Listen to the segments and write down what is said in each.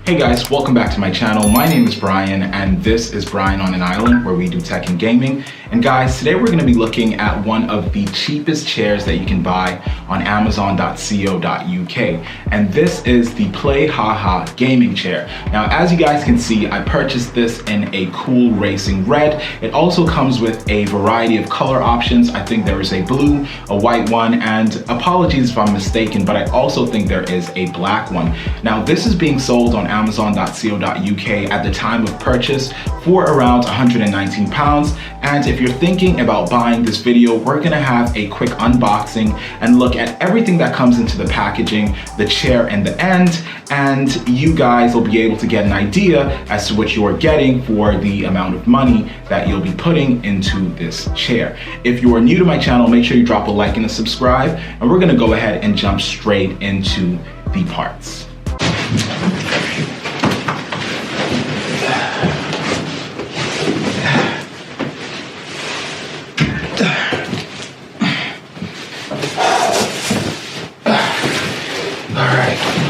Hey guys, welcome back to my channel. My name is Brian and this is Brian on an Island, where we do tech and gaming. And guys, today we're going to be looking at one of the cheapest chairs that you can buy on amazon.co.uk. And this is the Play Haha gaming chair. Now, as you guys can see, I purchased this in a cool racing red. It also comes with a variety of color options. I think there is a blue, a white one, and apologies if I'm mistaken, but I also think there is a black one. Now, this is being sold on amazon.co.uk at the time of purchase for around £119. And if you're thinking about buying this video, we're gonna have a quick unboxing and look at everything that comes into the packaging, the chair in the end, and you guys will be able to get an idea as to what you're getting for the amount of money that you'll be putting into this chair. If you are new to my channel, make sure you drop a like and a subscribe, and we're gonna go ahead and jump straight into the parts.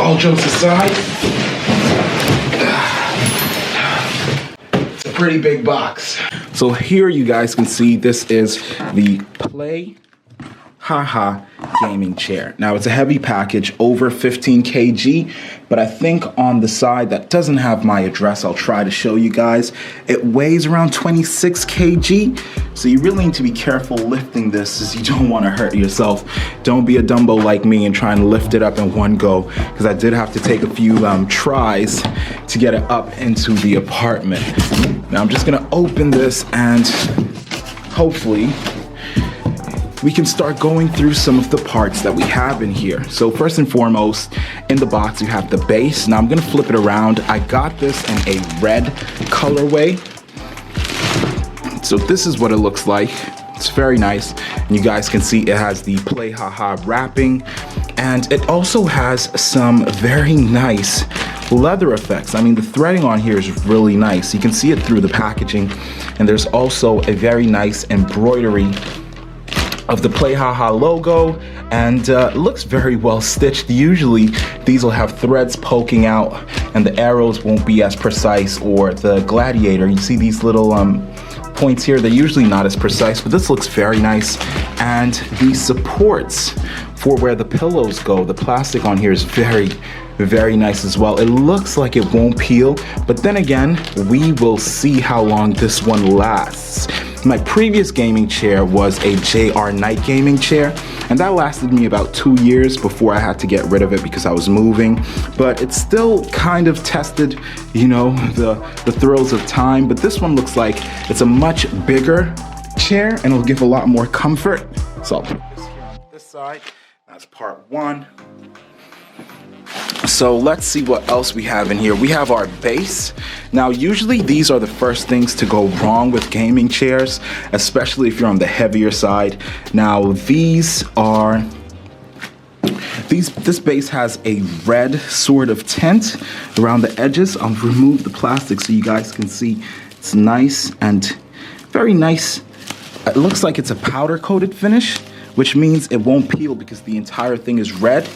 All jokes aside, it's a pretty big box. So here you guys can see this is the Play Haha gaming chair. Now it's a heavy package, over 15 kg, but I think on the side that doesn't have my address, I'll try to show you guys. It weighs around 26 kg, so you really need to be careful lifting this as you don't want to hurt yourself. Don't be a Dumbo like me and try and lift it up in one go, because I did have to take a few tries to get it up into the apartment. Now I'm just gonna open this and hopefully we can start going through some of the parts that we have in here. So first and foremost, in the box, you have the base. Now I'm gonna flip it around. I got this in a red colorway. So this is what it looks like. It's very nice. And you guys can see it has the Play Haha wrapping. And it also has some very nice leather effects. I mean, the threading on here is really nice. You can see it through the packaging. And there's also a very nice embroidery of the Play Haha logo, and looks very well stitched. Usually these will have threads poking out and the arrows won't be as precise, or the gladiator, you see these little points here, they're usually not as precise, but this looks very nice. And the supports for where the pillows go, the plastic on here is very nice as well. It looks like it won't peel, but then again, we will see how long this one lasts. My previous gaming chair was a JR Knight gaming chair, and that lasted me about 2 years before I had to get rid of it because I was moving. But it still kind of tested, you know, the thrills of time. But this one looks like it's a much bigger chair and it'll give a lot more comfort. So I'll put this here on this side. That's part one. So let's see what else we have in here. We have our base. Now, usually these are the first things to go wrong with gaming chairs, especially if you're on the heavier side. Now, this base has a red sort of tint around the edges. I'll remove the plastic so you guys can see it's nice and very nice. It looks like it's a powder coated finish, which means it won't peel because the entire thing is red.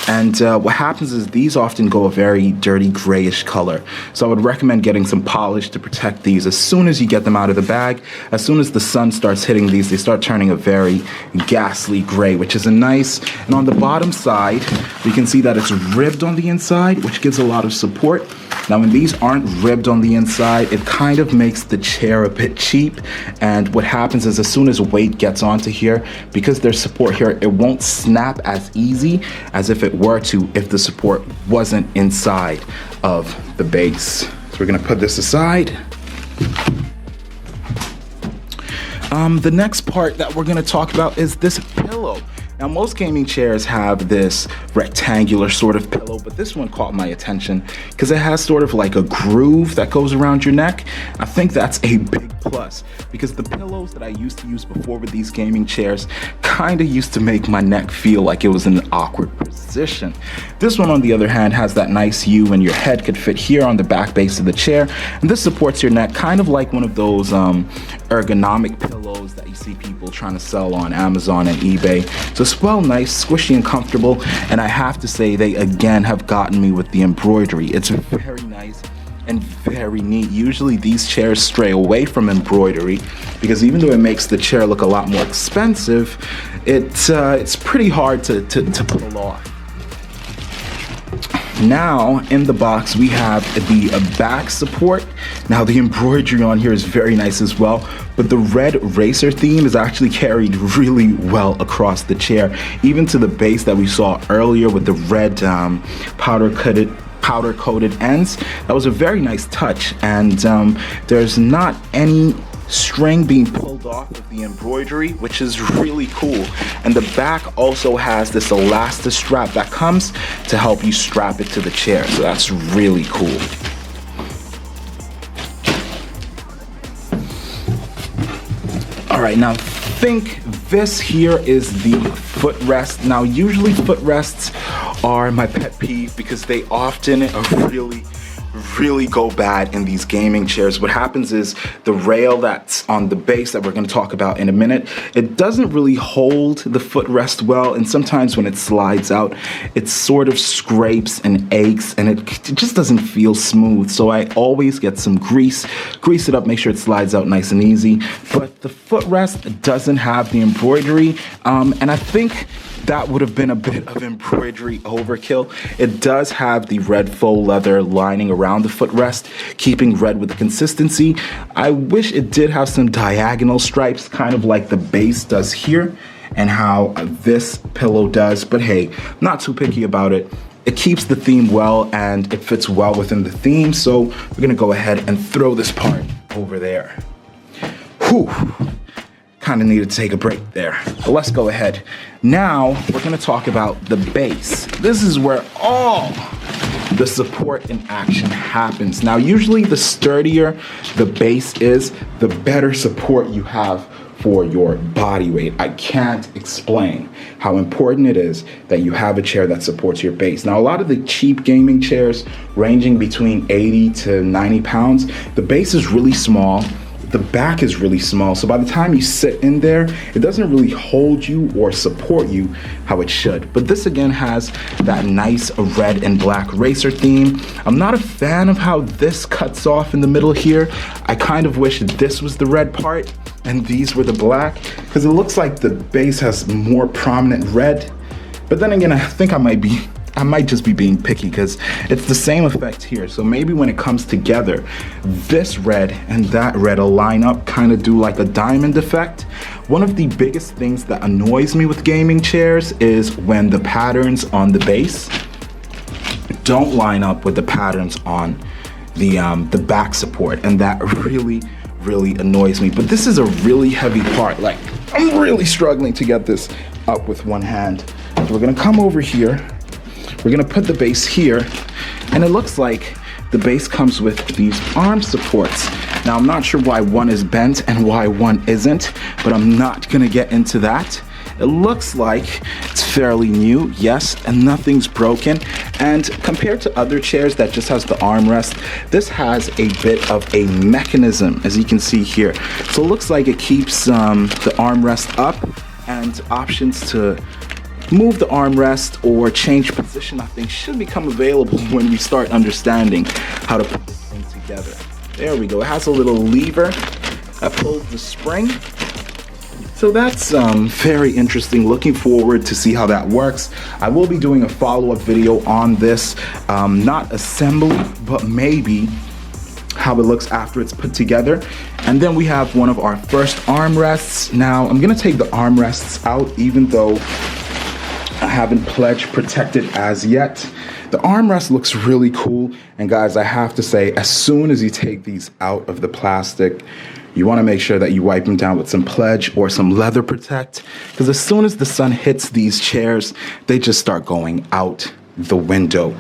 And what happens is these often go a very dirty grayish color. So I would recommend getting some polish to protect these as soon as you get them out of the bag. As soon as the sun starts hitting these, they start turning a very ghastly gray, which is a nice. And on the bottom side, we can see that it's ribbed on the inside, which gives a lot of support. Now, when these aren't ribbed on the inside, it kind of makes the chair a bit cheap. And what happens is as soon as weight gets onto here, because there's support here, it won't snap as easy as if it were to if the support wasn't inside of the base. So we're gonna put this aside. The next part that we're gonna talk about is this pillow. Now, most gaming chairs have this rectangular sort of pillow, but this one caught my attention because it has sort of like a groove that goes around your neck. I think that's a big plus because the pillows that I used to use before with these gaming chairs kind of used to make my neck feel like it was in an awkward position. This one, on the other hand, has that nice U and your head could fit here on the back base of the chair, and this supports your neck kind of like one of those ergonomic pillows that you see people trying to sell on Amazon and eBay. So it's well nice, squishy and comfortable, and I have to say they again have gotten me with the embroidery. It's very nice. nice and very neat. Usually these chairs stray away from embroidery because even though it makes the chair look a lot more expensive, it's pretty hard to pull off. Now in the box we have the back support. Now the embroidery on here is very nice as well, but the red racer theme is actually carried really well across the chair, even to the base that we saw earlier with the red powder coated ends. That was a very nice touch, and there's not any string being pulled off of the embroidery, which is really cool. And the back also has this elastic strap that comes to help you strap it to the chair, so that's really cool. All right, now I think this here is the footrest. Now usually footrests are my pet peeve because they often really go bad in these gaming chairs. What happens is the rail that's on the base that we're going to talk about in a minute, it doesn't really hold the footrest well, and sometimes when it slides out, it sort of scrapes and aches, and it just doesn't feel smooth. So I always get some grease it up, make sure it slides out nice and easy. But the footrest doesn't have the embroidery, and I think that would have been a bit of embroidery overkill. It does have the red faux leather lining around the footrest, keeping red with the consistency. I wish it did have some diagonal stripes, kind of like the base does here and how this pillow does, but hey, not too picky about it. It keeps the theme well and it fits well within the theme, so we're gonna go ahead and throw this part over there. Whew. Kind of needed to take a break there, but let's go ahead. Now we're going to talk about the base. This is where all the support in action happens. Now usually the sturdier the base is, the better support you have for your body weight. I can't explain how important it is that you have a chair that supports your base. Now a lot of the cheap gaming chairs ranging between 80 to 90 pounds, the base is really small. The back is really small, so by the time you sit in there, it doesn't really hold you or support you how it should. But this again has that nice red and black racer theme. I'm not a fan of how this cuts off in the middle here. I kind of wish this was the red part and these were the black, because it looks like the base has more prominent red. But then again, I think I might just be being picky because it's the same effect here. So maybe when it comes together, this red and that red will line up, kind of do like a diamond effect. One of the biggest things that annoys me with gaming chairs is when the patterns on the base don't line up with the patterns on the back support, and that really annoys me. But this is a really heavy part. Like, I'm really struggling to get this up with one hand. So we're gonna come over here. We're gonna put the base here, and it looks like the base comes with these arm supports. Now I'm not sure why one is bent and why one isn't, but I'm not gonna get into that. It looks like it's fairly new, yes, and nothing's broken. And compared to other chairs that just has the armrest, this has a bit of a mechanism, as you can see here. So it looks like it keeps the armrest up, and options to move the armrest or change position, I think, should become available when we start understanding how to put this thing together. There we go. It has a little lever that pulls the spring. So that's very interesting. Looking forward to see how that works. I will be doing a follow-up video on this, not assembly, but maybe how it looks after it's put together. And then we have one of our first armrests. Now I'm gonna take the armrests out, even though I haven't pledge protected as yet. The armrest looks really cool, and guys, I have to say, as soon as you take these out of the plastic, you want to make sure that you wipe them down with some pledge or some leather protect, because as soon as the sun hits these chairs, they just start going out the window.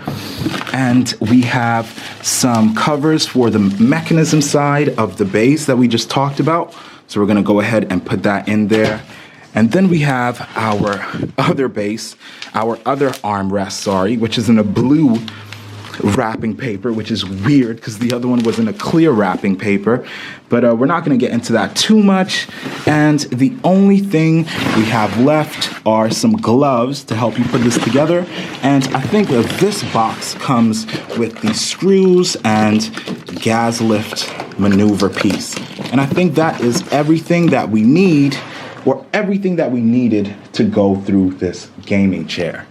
And we have some covers for the mechanism side of the base that we just talked about, so we're going to go ahead and put that in there. And then we have our other base, our other armrest, which is in a blue wrapping paper, which is weird because the other one was in a clear wrapping paper. But we're not going to get into that too much. And the only thing we have left are some gloves to help you put this together. And I think that this box comes with the screws and gas lift maneuver piece. And I think that is everything that we need, or everything that we needed to go through this gaming chair.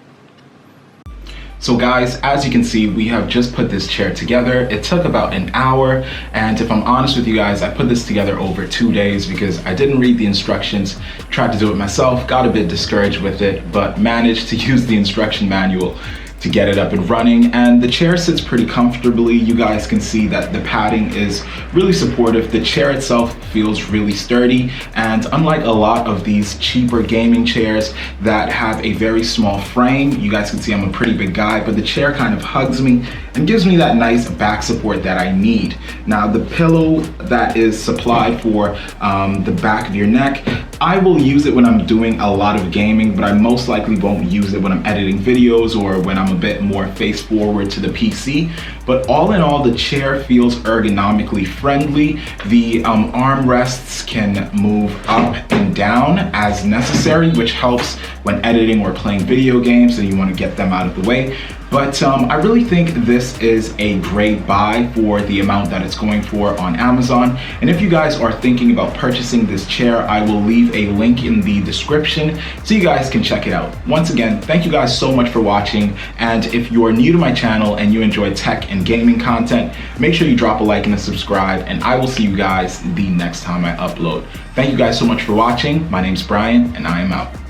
So guys, as you can see, we have just put this chair together. It took about an hour, and if I'm honest with you guys, I put this together over 2 days because I didn't read the instructions, tried to do it myself, got a bit discouraged with it, but managed to use the instruction manual to get it up and running. And the chair sits pretty comfortably. You guys can see that the padding is really supportive. The chair itself feels really sturdy, and unlike a lot of these cheaper gaming chairs that have a very small frame, you guys can see I'm a pretty big guy, but the chair kind of hugs me and gives me that nice back support that I need. Now, the pillow that is supplied for the back of your neck, I will use it when I'm doing a lot of gaming, but I most likely won't use it when I'm editing videos or when I'm a bit more face forward to the PC. But all in all, the chair feels ergonomically friendly. The armrests can move up and down as necessary, which helps when editing or playing video games and you want to get them out of the way. But I really think this is a great buy for the amount that it's going for on Amazon. And if you guys are thinking about purchasing this chair, I will leave a link in the description so you guys can check it out. Once again, thank you guys so much for watching. And if you are new to my channel and you enjoy tech and gaming content, make sure you drop a like and a subscribe, and I will see you guys the next time I upload. Thank you guys so much for watching. My name's Brian, and I am out.